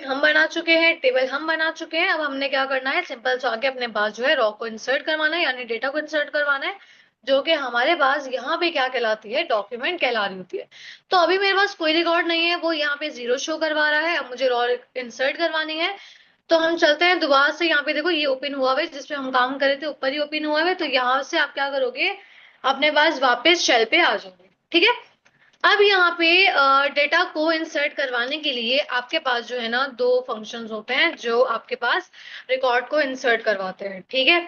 हम बना चुके हैं, टेबल हम बना चुके हैं। अब हमने क्या करना है, सिंपल सा आके अपने पास जो है रॉ को इंसर्ट करवाना है, यानी डेटा को इंसर्ट करवाना है, जो कि हमारे पास यहाँ पे क्या कहलाती है, डॉक्यूमेंट कहला रही होती है। तो अभी मेरे पास कोई रिकॉर्ड नहीं है, वो यहाँ पे जीरो शो करवा रहा है। अब मुझे रॉ इंसर्ट करवानी है। तो हम चलते हैं दोबारा से, यहाँ पे देखो ये ओपन हुआ हुआ है, जिसपे हम काम कर रहे थे ऊपर ही ओपन हुआ है। तो यहाँ से आप क्या करोगे, अपने पास वापस शेल पे आ जाओगे। ठीक है। अब यहाँ पे डेटा को इंसर्ट करवाने के लिए आपके पास जो है ना दो फंक्शंस होते हैं जो आपके पास रिकॉर्ड को इंसर्ट करवाते हैं। ठीक है।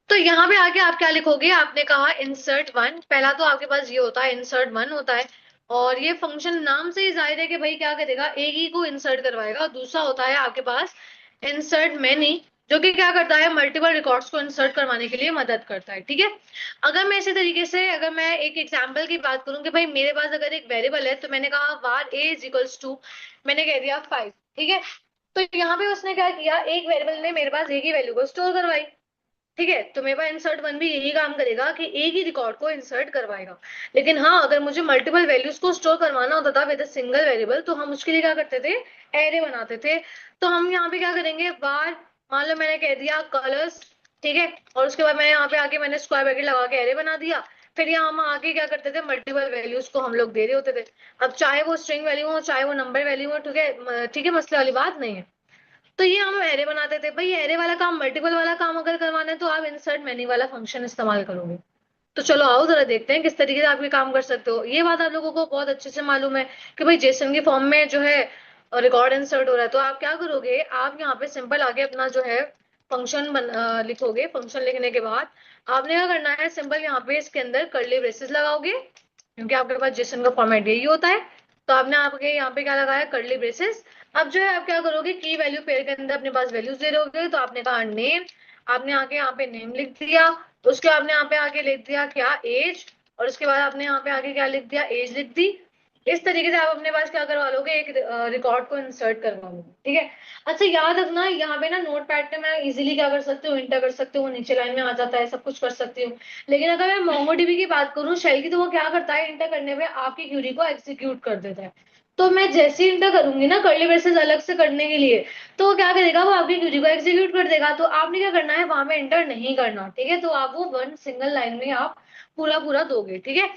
तो यहाँ पे आके आप क्या लिखोगे, आपने कहा इंसर्ट वन, पहला तो आपके पास ये होता है इंसर्ट वन होता है। और ये फंक्शन नाम से ही जाहिर है कि भाई क्या करेगा, एक ही को इंसर्ट करवाएगा। और दूसरा होता है आपके पास इंसर्ट मैनी, जो कि क्या करता है, मल्टीपल रिकॉर्ड्स को इंसर्ट करवाने के लिए मदद करता है। ठीक है। अगर मैं इसी तरीके से, अगर मैं एक एग्जांपल की बात करूं कि भाई मेरे पास अगर एक वेरिएबल है, तो मैंने कहा var a is equals to, मैंने कह दिया 5। ठीक है। तो यहाँ पे उसने क्या किया, एक वेरिएबल में मेरे पास एक ही वैल्यू को स्टोर करवाई। ठीक है। तो मेरे पास इंसर्ट वन भी यही काम करेगा कि एक ही रिकॉर्ड को इंसर्ट करवाएगा। लेकिन हाँ, अगर मुझे मल्टीपल वैल्यूज को स्टोर करवाना होता था विद अ सिंगल वेरिएबल, तो हम उसके लिए क्या करते थे, एरे बनाते थे। तो हम यहाँ पे क्या करेंगे, बार, मान लो मैंने कह दिया कलर्स। ठीक है। और उसके बाद मैं यहाँ पे आके मैंने स्क्वायर ब्रैकेट लगा के एरे बना दिया। फिर यहाँ हम आगे क्या करते थे, मल्टीपल वैल्यूज को हम लोग दे रहे होते थे। अब चाहे वो स्ट्रिंग वैल्यू हो, चाहे वो नंबर वैल्यू हो, ठीक है, ठीक है, मसले वाली बात नहीं है। तो ये हम एरे बनाते थे। भाई एरे वाला काम, मल्टीपल वाला काम अगर करवाना है, तो आप इंसर्ट मैनी वाला फंक्शन इस्तेमाल करोगे। तो चलो आओ जरा देखते हैं किस तरीके से आप ये काम कर सकते हो। ये बात आप लोगों को बहुत अच्छे से मालूम है कि भाई जेसन के फॉर्म में जो है रिकॉर्ड इंसर्ट हो रहा है। तो आप क्या करोगे, आप यहाँ पे सिंपल आगे अपना जो है फंक्शन लिखोगे। फंक्शन लिखने के बाद आपने क्या करना है, सिंपल यहाँ पे इसके अंदर कर्ली ब्रेसेस लगाओगे, क्योंकि आपके पास जेसन का फॉर्मेट यही होता है। तो आपने आपके यहाँ पे क्या लगाया, कर्ली ब्रेसेस। अब जो है आप क्या करोगे, की वैल्यू पेयर के अंदर अपने पास वैल्यूज दे रहे होगे। तो आपने कहा नेम, आपने आके यहाँ पे नेम लिख दिया। उसके बाद आपने यहाँ पे आगे लिख दिया क्या, एज। और उसके बाद आपने यहाँ पे आगे क्या लिख दिया, एज लिख दी। इस तरीके से आप अपने पास क्या करवा लोगे, एक रिकॉर्ड को इंसर्ट करवा लोगे। ठीक है। अच्छा याद रखना, यहाँ पे ना नोट पैड पे मैं इजीली क्या कर सकती हूँ, इंटर कर सकती हूँ, नीचे लाइन में आ जाता है, सब कुछ कर सकती हूँ। लेकिन अगर मैं मोंगोडीबी की बात करूँ शेल की, तो वो क्या करता है, इंटर करने में आपकी क्यूरी को एग्जीक्यूट कर देता है। तो मैं जैसे ही इंटर करूंगी ना कर्ली ब्रेसेस अलग से करने के लिए, तो वो क्या करेगा, वो आपकी क्यूरी को एग्जीक्यूट कर देगा। तो आपने क्या करना है, वहां में इंटर नहीं करना। ठीक है। तो आप वो वन सिंगल लाइन में आप पूरा पूरा दोगे। ठीक है।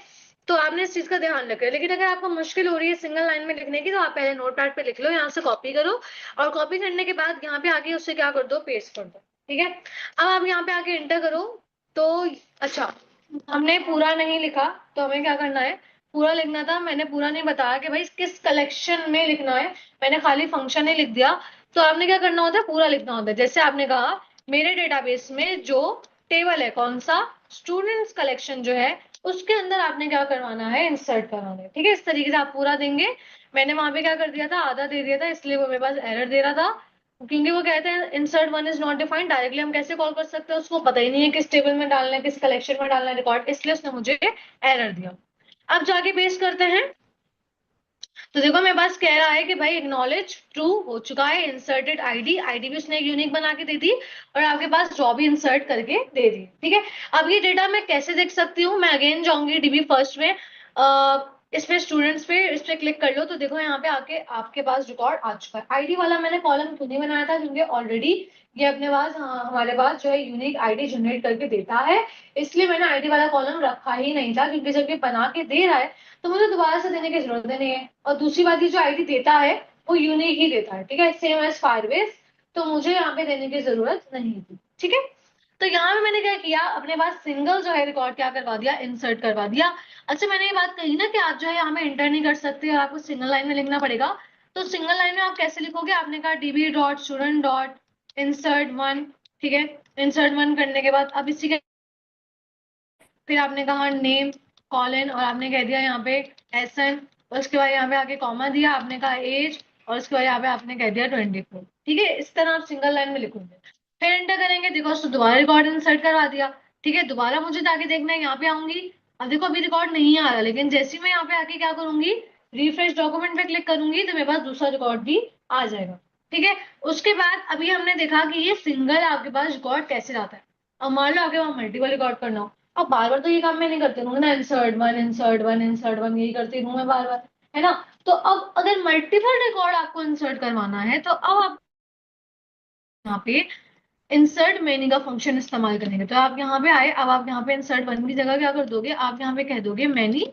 तो आपने इस चीज का ध्यान रखें। लेकिन अगर आपको मुश्किल हो रही है सिंगल लाइन में लिखने की, तो आप पहले नोट पैड पे लिख लो, यहाँ से कॉपी करो। और कॉपी करने के बाद यहाँ पे आके उससे क्या कर दो, पेस्ट कर दो। ठीक है। अब आप यहाँ पे आके इंटर करो। तो अच्छा, हमने पूरा नहीं लिखा, तो हमें क्या करना है, पूरा लिखना था। मैंने पूरा नहीं बताया कि भाई किस कलेक्शन में लिखना है, मैंने खाली फंक्शन ही लिख दिया। तो आपने क्या करना होता है, पूरा लिखना होता है। जैसे आपने कहा मेरे डेटाबेस में जो टेबल है, कौन सा, स्टूडेंट्स कलेक्शन जो है, उसके अंदर आपने क्या करवाना है, इंसर्ट करवाना है। ठीक है। इस तरीके से आप पूरा देंगे। मैंने वहां पे क्या कर दिया था, आधा दे दिया था, इसलिए वो मेरे पास एरर दे रहा था। क्योंकि वो कहते हैं insert one is not defined, directly हम कैसे कॉल कर सकते हैं, उसको पता ही नहीं है किस टेबल में डालना है, किस कलेक्शन में डालना है रिकॉर्ड, इसलिए उसने मुझे एरर दिया। अब जाके पेस्ट करते हैं। तो देखो मेरे पास कह रहा है कि भाई एक्नॉलेज ट्रू हो चुका है, इंसर्टेड आईडी, आईडी भी उसने एक यूनिक बना के दे दी, और आपके पास जॉब भी इंसर्ट करके दे दी। ठीक है। अब ये डेटा मैं कैसे देख सकती हूँ, मैं अगेन जाऊंगी डीबी फर्स्ट में, इसमें स्टूडेंट्स पे, इस पे क्लिक कर लो। तो देखो यहाँ पे आके आपके पास रिकॉर्ड आ चुका है। आईडी वाला मैंने कॉलम क्यों नहीं बनाया था, क्योंकि ऑलरेडी ये अपने पास, हाँ, हमारे पास जो है यूनिक आईडी जनरेट करके देता है, इसलिए मैंने आईडी वाला कॉलम रखा ही नहीं था। क्योंकि जब ये बना के दे रहा है, तो मुझे दोबारा से देने की जरूरत नहीं है। और दूसरी बात, ये जो आईडी देता है वो यूनिक ही देता है। ठीक है, सेम एज फायरबेस। तो मुझे यहाँ पे देने की जरूरत नहीं थी। ठीक है। तो यहाँ पे मैंने क्या किया, अपने पास सिंगल जो है रिकॉर्ड क्या करवा दिया, इंसर्ट करवा दिया। अच्छा मैंने ये बात कही ना कि आप जो है यहाँ पे इंटर नहीं कर सकते और आपको सिंगल लाइन में लिखना पड़ेगा। तो सिंगल लाइन में आप कैसे लिखोगे, आपने कहा dB dot student dot insert one. ठीक है। इंसर्ट वन करने के बाद अब इसी के, फिर आपने कहा नेम, कॉलन, और आपने कह दिया यहाँ पे एसएन। और उसके बाद यहाँ पे आके कॉमा दिया, आपने कहा एज, और उसके बाद यहाँ पे आपने कह दिया 24। ठीक है। इस तरह आप सिंगल लाइन में लिखोगे। फिर एंटर करेंगे, देखो उसको दोबारा रिकॉर्ड इंसर्ट करवा दिया। ठीक है। दोबारा मुझे जाके देखना है, यहाँ पे आऊंगी। अब देखो अभी रिकॉर्ड नहीं आ रहा, लेकिन जैसे ही मैं यहाँ पे आके क्या करूंगी, रिफ्रेश डॉक्यूमेंट पे क्लिक करूंगी, तो मेरे पास दूसरा रिकॉर्ड भी आ जाएगा। ठीक है। उसके बाद अभी हमने देखा कि ये सिंगल आपके पास रिकॉर्ड कैसे जाता है। अब मान लो आपके वहां मल्टीपल रिकॉर्ड करना हो, अब बार बार तो ये काम मैं नहीं करती रहूंगी ना, insert one insert one insert one, यही करती रहूं मैं बार बार। है ना। तो अब अगर मल्टीपल रिकॉर्ड आपको इंसर्ट करवाना है तो अब आप यहाँ पे इंसर्ट मेनी का फंक्शन इस्तेमाल करेंगे। तो आप यहाँ पे आए, अब आप यहाँ पे इंसर्ट वन की जगह क्या कर दोगे, आप यहाँ पे कह दोगे मैनी।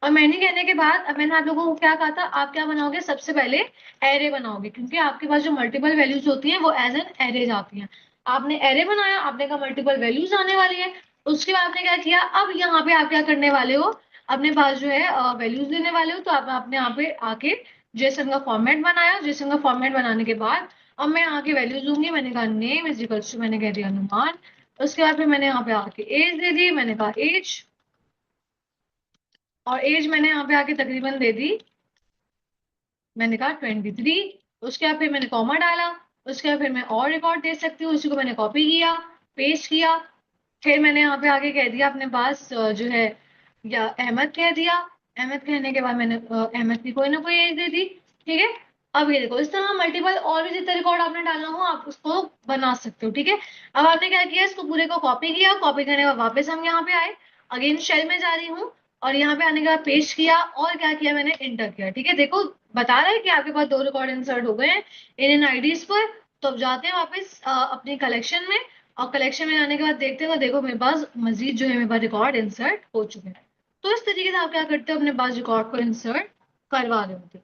और मैनी कहने के बाद अब मैंने आप लोगों को क्या कहा था, आप क्या बनाओगे, सबसे पहले एरे बनाओगे, क्योंकि आपके पास जो मल्टीपल वैल्यूज होती हैं वो एज एन एरे जाती हैं। आपने एरे बनाया, आपने कहा मल्टीपल वैल्यूज आने वाली है। उसके बाद आपने क्या किया, अब यहाँ पे आप क्या करने वाले हो, अपने पास जो है वैल्यूज देने वाले हो। तो आप आपने यहाँ पे आके जेसन का फॉर्मेट बनाया। जेसन का फॉर्मेट बनाने के बाद अब मैं यहाँ की वैल्यूज दूंगी। मैंने कहा नेम इज इक्वल्स टू, मैंने कह दिया अनुमान। उसके बाद फिर मैंने यहाँ पे आके एज दे दी, मैंने कहा एज, और एज मैंने यहाँ पे आके तकरीबन दे दी, मैंने कहा 23। उसके बाद फिर मैंने कॉमा डाला। उसके बाद फिर मैं और रिकॉर्ड दे सकती हूँ, उसी को मैंने कॉपी किया, पेस्ट किया। फिर मैंने यहाँ पे आगे कह दिया अपने पास जो है, या अहमद कह दिया। अहमद कहने के बाद मैंने अहमद की कोई ना कोई एज दे दी। ठीक है। अब ये देखो, इस तरह मल्टीपल और भी जितना रिकॉर्ड आपने डालना हो आप उसको बना सकते हो। ठीक है। अब आपने क्या किया, इसको पूरे को कॉपी किया। कॉपी करने के बाद वापस हम यहाँ पे आए, अगेन शेल में जा रही हूँ, और यहाँ पे आने के बाद पेस्ट किया, और क्या किया, मैंने इंटर किया। ठीक है। देखो, बता रहा है कि आपके पास 2 रिकॉर्ड इंसर्ट हो गए हैं इन आईडीज पर। तो अब जाते हैं वापस अपनी कलेक्शन में, और कलेक्शन में आने के बाद देखते हैं, तो देखो मेरे पास मजीद जो है मेरे पास रिकॉर्ड इंसर्ट हो चुके हैं। तो इस तरीके से आप क्या करते हो, अपने पास रिकॉर्ड को इंसर्ट करवा रहे होते हो।